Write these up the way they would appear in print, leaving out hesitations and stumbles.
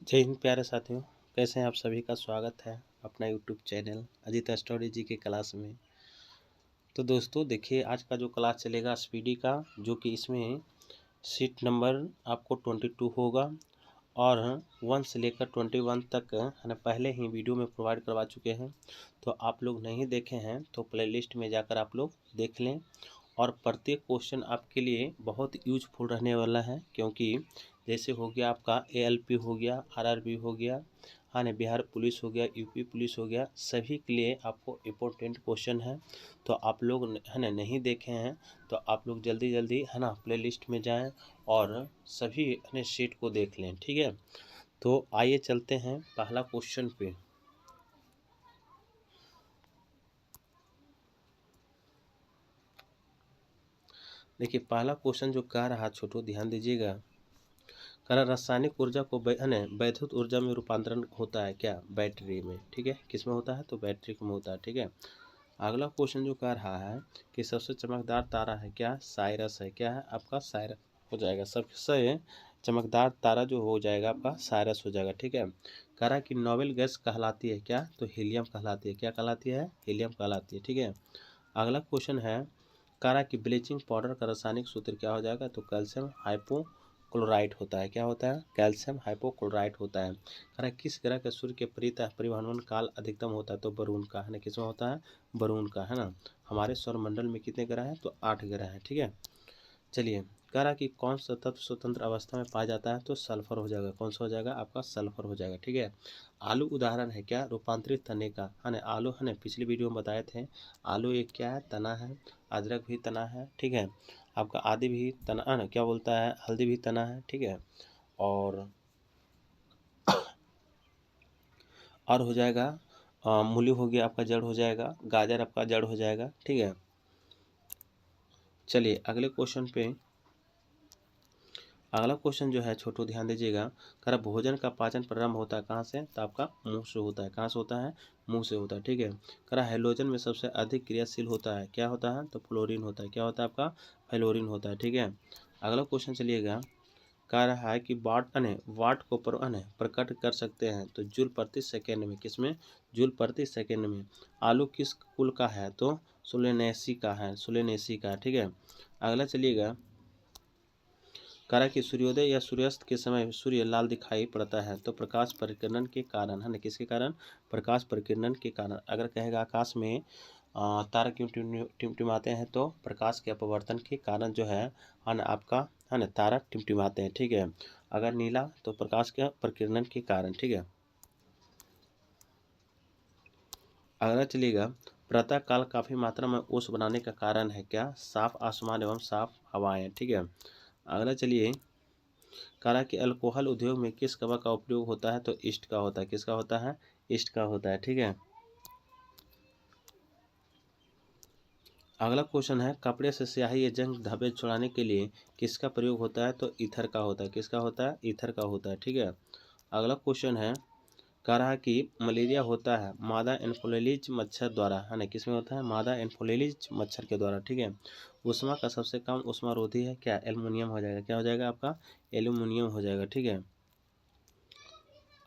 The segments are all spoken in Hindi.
जय हिंद प्यारे साथियों, कैसे हैं आप? सभी का स्वागत है अपना यूट्यूब चैनल अजीत स्टडी जी के क्लास में। तो दोस्तों देखिए, आज का जो क्लास चलेगा स्पीडी का, जो कि इसमें सीट नंबर आपको 22 होगा और 1 से लेकर 21 तक है ना, पहले ही वीडियो में प्रोवाइड करवा चुके हैं। तो आप लोग नहीं देखे हैं तो प्लेलिस्ट में जाकर आप लोग देख लें। और प्रत्येक क्वेश्चन आपके लिए बहुत यूजफुल रहने वाला है, क्योंकि जैसे हो गया आपका एएलपी हो गया, आरआरबी हो गया, हाँ ना, बिहार पुलिस हो गया, यूपी पुलिस हो गया, सभी के लिए आपको इम्पोर्टेंट क्वेश्चन है। तो आप लोग है ना नहीं देखे हैं तो आप लोग जल्दी जल्दी है ना प्लेलिस्ट में जाएं और सभी है ना शीट को देख लें, ठीक है। तो आइए चलते हैं पहला क्वेश्चन पे। देखिए, पहला क्वेश्चन जो कह रहा, छोटो ध्यान दीजिएगा। कह रहा रासायनिक ऊर्जा को वैद्युत ऊर्जा में रूपांतरण होता है क्या? बैटरी में, ठीक है। किस में होता है? तो बैटरी में होता है, ठीक है। अगला क्वेश्चन जो कह रहा है कि सबसे चमकदार तारा है क्या? साइरस है। क्या है आपका? साइरस हो जाएगा। सबसे चमकदार तारा जो हो जाएगा आपका साइरस हो जाएगा, ठीक है। कह रहा है कि नोबेल गैस कहलाती है क्या? तो हीलियम कहलाती है। क्या कहलाती है? हीलियम कहलाती है, ठीक है। अगला क्वेश्चन है, कह रहा है कि ब्लीचिंग पाउडर का रासायनिक सूत्र क्या हो जाएगा? तो कैल्शियम हाइपोक्लोराइट होता है। क्या होता है? कैल्शियम हाइपोक्लोराइट होता है। कह रहा है किस ग्रह के सूर्य के परिभ्रमण काल अधिकतम होता है? तो वरुण का, है ना। किसमें होता है? वरुण का, है ना। हमारे सौरमंडल में कितने ग्रह हैं? तो 8 ग्रह हैं, ठीक है। चलिए, कह रहा कि कौन सा तत्व स्वतंत्र अवस्था में पाया जाता है? तो सल्फर हो जाएगा। कौन सा हो जाएगा? आपका सल्फर हो जाएगा, ठीक है। आलू उदाहरण है क्या? रूपांतरित तने का, है ना। आलू, है ना, पिछली वीडियो में बताए थे। आलू एक क्या है? तना है। अदरक भी तना है, ठीक है। आपका आदि भी तना, है ना, क्या बोलता है, हल्दी भी तना है, ठीक है। और हो जाएगा मूली हो गया आपका, जड़ हो जाएगा। गाजर आपका जड़ हो जाएगा, ठीक है। चलिए अगले क्वेश्चन पे। अगला क्वेश्चन जो है छोटू ध्यान दीजिएगा। कह भोजन का पाचन प्रारंभ होता है कहाँ से? तो आपका मुंह से होता है। कहाँ से होता है? मुंह से होता है, ठीक है। कह हाइड्रोजन में सबसे अधिक क्रियाशील होता है। क्या होता है? तो फ्लोरीन होता है। क्या होता है आपका? फ्लोरीन होता है, ठीक है। अगला क्वेश्चन चलिएगा। कह रहा है कि वाट को प्रकट कर सकते हैं तो जूल प्रति सेकेंड में। किसमें? जूल प्रति सेकेंड में। आलू किस कुल का है? तो सोलेनेसी का है, सोलेनेसी का, ठीक है। अगला चलिएगा। करा कि सूर्योदय या सूर्यास्त के समय सूर्य लाल दिखाई पड़ता है तो प्रकाश परिकिरण के कारण, है ना। किसके कारण? प्रकाश परिकिरण के कारण। अगर कहेगा आकाश में तारा क्यों टिमटिमाते हैं? तो प्रकाश के अपवर्तन के कारण जो है ना आपका, है ना, तारा टिमटिमाते हैं, ठीक है। अगर नीला तो प्रकाश के परिकिरण के कारण, ठीक है। अगला चलिएगा। प्रातः काल काफी मात्रा में ओस बनाने का कारण है क्या? साफ आसमान एवं साफ हवाएं, ठीक है। अगला चलिए। कहा कि अल्कोहल उद्योग में किस कवक का उपयोग होता है? तो ईस्ट का होता है। किसका होता है? ईस्ट का होता है, ठीक है। अगला क्वेश्चन है, कपड़े से स्याही या जंग धब्बे छुड़ाने के लिए किसका प्रयोग होता है? तो ईथर का होता है। किसका होता है? ईथर का होता है, ठीक है। अगला क्वेश्चन है, कह रहा कि मलेरिया होता है मादा एनफोलिज मच्छर द्वारा, है ना। किसमें होता है? मादा एनफोलिज मच्छर के द्वारा, ठीक है। ऊष्मा का सबसे कम ऊष्मारोधी है क्या? एल्युमिनियम हो जाएगा। क्या हो जाएगा आपका? एल्यूमिनियम हो जाएगा, ठीक है।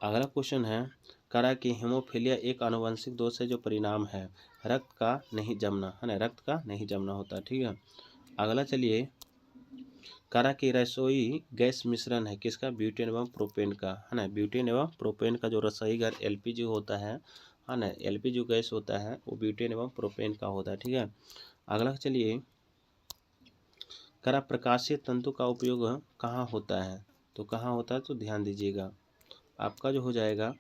अगला क्वेश्चन है, करा कि हेमोफीलिया एक आनुवंशिक दोष है जो परिणाम है रक्त का नहीं जमना, है ना। रक्त का नहीं जमना होता है, ठीक है। अगला चलिए। करा कि रसोई गैस मिश्रण है किसका? ब्यूटेन एवं प्रोपेन का, है ना। ब्यूटेन एवं प्रोपेन का जो रसोई गैस एलपीजी होता है ना, एलपीजी जो गैस होता है वो ब्यूटेन एवं प्रोपेन का होता है, ठीक है। अगला चलिए। करा प्रकाशीय तंतु का उपयोग कहाँ होता है? तो कहाँ होता है? तो ध्यान दीजिएगा। आपका जो हो जाएगा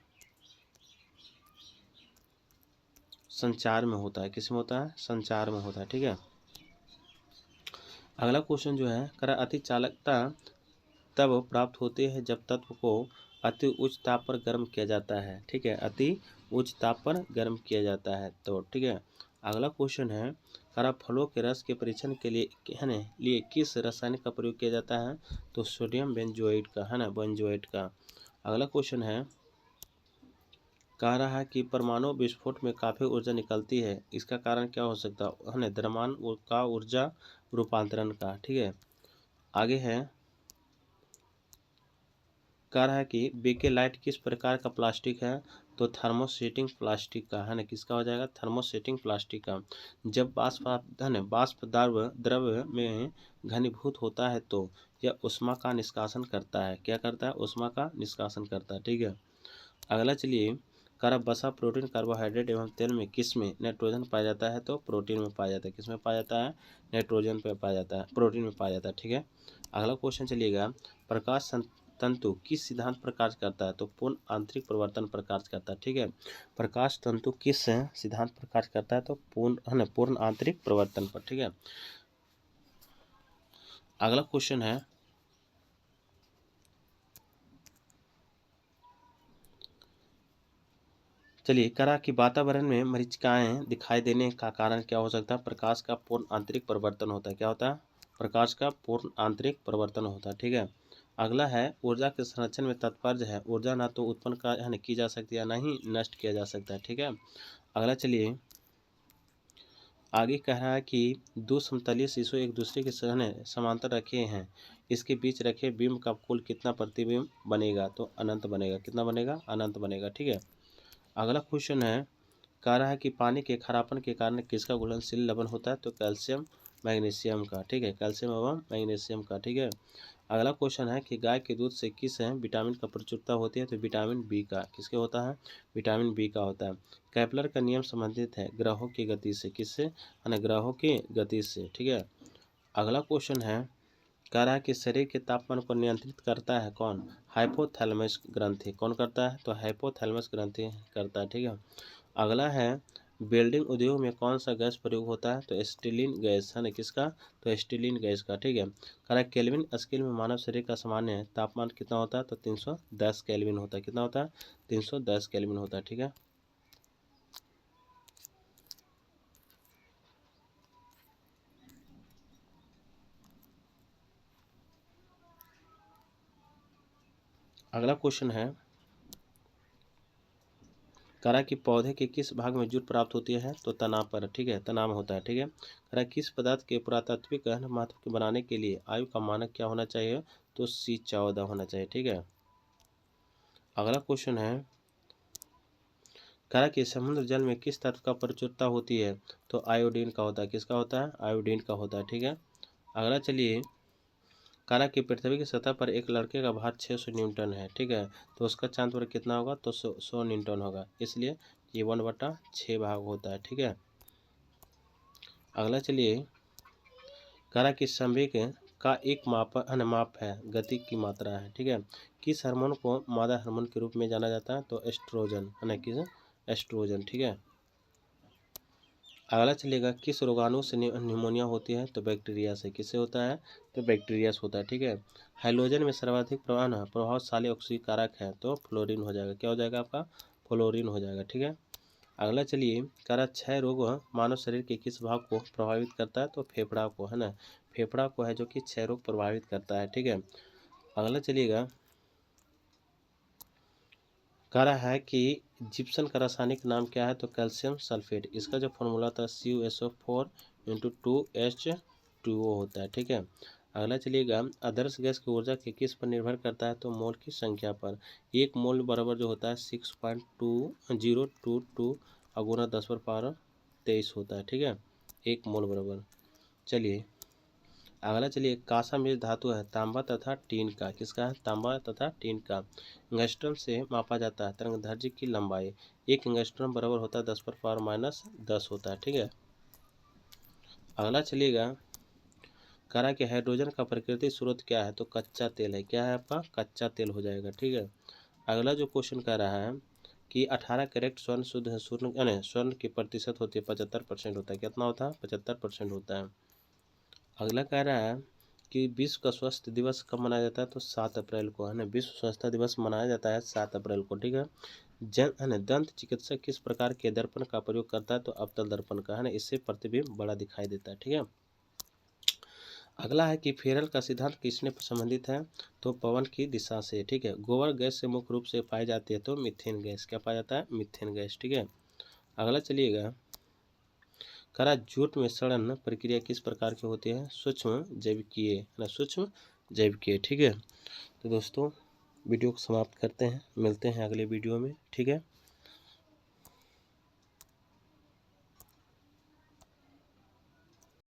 संचार में होता है। किस में होता है? संचार में होता है, ठीक है। अगला क्वेश्चन जो है, करा अति चालकता तब प्राप्त होती है जब तत्व को अति उच्च ताप पर गर्म किया जाता है, ठीक है। अति उच्च ताप पर गर्म किया जाता है, तो ठीक है। अगला क्वेश्चन है, करा फलों के रस के परीक्षण के लिए, है ना, लिए किस रासायनिक का प्रयोग किया जाता है? तो सोडियम बेंजोएट का, है ना, बेंजोएट का। अगला क्वेश्चन है, कह रहा है कि परमाणु विस्फोट में काफ़ी ऊर्जा निकलती है, इसका कारण क्या हो सकता है? ना द्रव्यमान का ऊर्जा रूपांतरण का, ठीक है। आगे है, कह रहा है कि बेकेलाइट किस प्रकार का प्लास्टिक है, तो थर्मोसेटिंग प्लास्टिक का है ना, किसका हो जाएगा, थर्मोसेटिंग प्लास्टिक का। जब बाष्प द्रव्य में घनीभूत होता है तो यह ऊष्मा का निष्कासन करता है, क्या करता है, ऊष्मा का निष्कासन करता है, ठीक है। अगला चलिए, करा वसा, प्रोटीन, कार्बोहाइड्रेट एवं तेल में किस में नाइट्रोजन पाया जाता है, तो प्रोटीन में पाया जाता है, किस में पाया जाता है, नाइट्रोजन पे पाया जाता है, प्रोटीन में पाया जाता है, ठीक है। अगला क्वेश्चन चलिएगा, प्रकाश तंतु किस सिद्धांत पर कार्य करता है, तो पूर्ण आंतरिक परिवर्तन पर कार्य करता है, ठीक है। प्रकाश तंतु किस सिद्धांत पर कार्य करता है, तो पूर्ण आंतरिक परिवर्तन पर, ठीक है। अगला क्वेश्चन है, चलिए, करा कि वातावरण में मरीचिकाएं दिखाई देने का कारण क्या हो सकता है, प्रकाश का पूर्ण आंतरिक परिवर्तन होता है, क्या होता है, प्रकाश का पूर्ण आंतरिक परिवर्तन होता है, ठीक है। अगला है, ऊर्जा के संरक्षण में तात्पर्य है ऊर्जा ना तो उत्पन्न की जा सकती है, ना ही नष्ट किया जा सकता है, ठीक है। अगला चलिए, आगे कह रहा है कि दो समतलीय शीशो एक दूसरे के समांतर रखे हैं, इसके बीच रखे बिंब का कुल कितना प्रतिबिंब बनेगा, तो अनंत बनेगा, कितना बनेगा, अनंत बनेगा, ठीक है। अगला क्वेश्चन है, कह रहा है कि पानी के खारापन के कारण किसका घुलनशील लवण होता है, तो कैल्शियम मैग्नीशियम का, ठीक है, कैल्शियम एवं मैग्नीशियम का, ठीक है। अगला क्वेश्चन है कि गाय के दूध से किस विटामिन का प्रचुरता होती है, तो विटामिन बी का, किसके होता है, विटामिन बी का होता है। कैपलर का नियम संबंधित है ग्रहों की गति से, किससे, ग्रहों की गति से, ठीक है। अगला क्वेश्चन है, कह रहा है कि शरीर के तापमान को नियंत्रित करता है कौन, हाइपोथैलेमस ग्रंथि, कौन करता है, तो हाइपोथैलेमस ग्रंथि करता है, ठीक है। अगला है, वेल्डिंग उद्योग में कौन सा गैस प्रयोग होता है, तो स्टीलिन गैस, है ना, किसका, तो स्टीलिन गैस का, ठीक है। कह रहा है केल्विन स्केल में मानव शरीर का सामान्य तापमान कितना होता है, तो 310 केल्विन होता है, कितना होता है, 310 केल्विन होता है, ठीक है। अगला क्वेश्चन है, कह रहा है कि पौधे के किस भाग में जूट प्राप्त होती है, तो तनाव पर, ठीक है, तनाव होता है, ठीक है। कह रहा है किस पदार्थ के पुरातात्विक महत्व के बनाने के लिए आयु का मानक क्या होना चाहिए, तो C14 होना चाहिए, ठीक है। अगला क्वेश्चन है, कह रहा है कि समुद्र जल में किस तत्व का प्रचुरता होती है, तो आयोडीन का होता है, किसका होता है, आयोडीन का होता है, ठीक है। अगला चलिए, कह रहा है कि पृथ्वी की सतह पर एक लड़के का भार 600 न्यूटन है, ठीक है, तो उसका चांद पर कितना होगा, तो 100 न्यूटन होगा, इसलिए ये 1/6 भाग होता है, ठीक है। अगला चलिए, कह रहा है कि संवेग का एक माप है गति की मात्रा है, ठीक है। किस हार्मोन को मादा हार्मोन के रूप में जाना जाता है, तो एस्ट्रोजन, है ना, किस, एस्ट्रोजन, ठीक है। अगला चलेगा, किस रोगाणु से निमोनिया होती है, तो बैक्टीरिया से, किससे होता है, तो बैक्टीरिया से होता है, ठीक है। हाइड्रोजन में सर्वाधिक प्रभावशाली ऑक्सीजन कारक है, तो फ्लोरीन हो जाएगा, क्या हो जाएगा आपका, फ्लोरीन हो जाएगा, ठीक है। अगला चलिए, कह रहा क्षय रोग मानव शरीर के किस भाग को प्रभावित करता है, तो फेफड़ा को, है ना, फेफड़ा को है जो कि क्षय रोग प्रभावित करता है, ठीक है। अगला चलिएगा, कह रहा है कि जिप्सम का रासायनिक नाम क्या है, तो कैल्शियम सल्फेट, इसका जो फॉर्मूला था CuSO4 × 2H2O होता है, ठीक है। अगला चलिएगा, आदर्श गैस की ऊर्जा के किस पर निर्भर करता है, तो मोल की संख्या पर। एक मोल बराबर जो होता है 6.2022 अगुना 10⁻23 होता है, ठीक है, एक मोल बराबर। चलिए, अगला चलिए, कांसा मिश्र धातु है तांबा तथा टीन का, किसका है, तांबा तथा टीन का। एंगस्ट्रम से मापा जाता है तरंगदैर्घ्य की लंबाई, एक एंगस्ट्रम बराबर होता है 10⁻−10 होता है, ठीक है। अगला चलिएगा, कह रहा है कि हाइड्रोजन का प्राकृतिक स्रोत क्या है, तो कच्चा तेल है, क्या है आपका, कच्चा तेल हो जाएगा, ठीक है। अगला जो क्वेश्चन कह रहा है कि 18 कैरेट स्वर्ण शुद्ध है, स्वर्ण की प्रतिशत होती है 75% होता है, कितना होता है, 75% होता है। अगला कह रहा है कि विश्व का स्वास्थ्य दिवस कब मनाया जाता है, तो 7 अप्रैल को, है ना, विश्व स्वास्थ्य दिवस मनाया जाता है 7 अप्रैल को, ठीक है। है ना, दंत चिकित्सक किस प्रकार के दर्पण का प्रयोग करता है, तो अवतल दर्पण का, है ना, इससे प्रतिबिंब बड़ा दिखाई देता है, ठीक है। अगला है कि फेरल का सिद्धांत किसने संबंधित है, तो पवन की दिशा से, ठीक है। गोबर गैस से मुख्य रूप से पाई जाती है, तो मीथेन गैस, क्या पाया जाता है, मीथेन गैस, ठीक है। अगला चलिएगा, करा जूट में सड़न प्रक्रिया किस प्रकार की होती है, सूक्ष्म जैविकीय, है ना, सूक्ष्म जैविकीय, ठीक है। तो दोस्तों वीडियो को समाप्त करते हैं, मिलते हैं अगले वीडियो में, ठीक है।